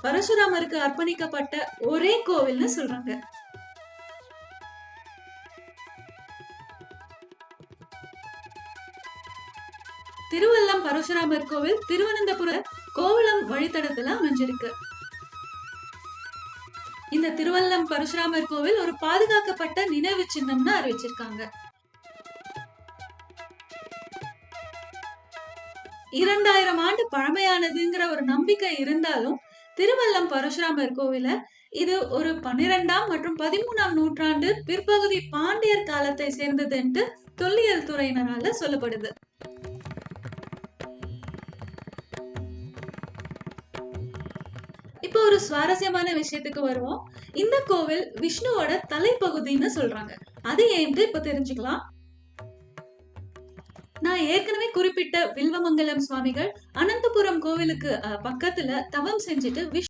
பரசுராமருக்கு அர்ப்பணிக்கப்பட்ட ஒரே கோவில்னு சொல்றாங்க. திருவல்லம் பரசுராமர் கோவில் திருவனந்தபுர கோவளம் வழித்தடத்துல அமைஞ்சிருக்கு. இந்த திருவல்லம் பரசுராமர் கோவில் ஒரு பாதுகாக்கப்பட்ட நினைவு சின்னம்னு அறிவிச்சிருக்காங்க. 2000 ஆண்டு பழமையானதுங்கிற ஒரு நம்பிக்கை இருந்தாலும் திருவல்லம் பரசுராமர் கோவில இது ஒரு 12ஆம் மற்றும் 13ஆம் நூற்றாண்டு பிற்பகுதி பாண்டியர் காலத்தை சேர்ந்ததுன்ட்டு தொல்லியல் துறையினரால சொல்லப்படுது. இப்போ ஒரு சுவாரஸ்யமான விஷயத்துக்கு வருவோம். இந்த கோவில் விஷ்ணுவோட தலைப்பகுதின்னு சொல்றாங்க. அது ஏன்ட்டு இப்ப தெரிஞ்சுக்கலாம். நான் ஏற்கனவே குறிப்பிட்ட வில்வமங்கலம் சுவாமிகள் அனந்தபுரம் கோவிலுக்கு பக்கத்துல தவம் செஞ்சுட்டு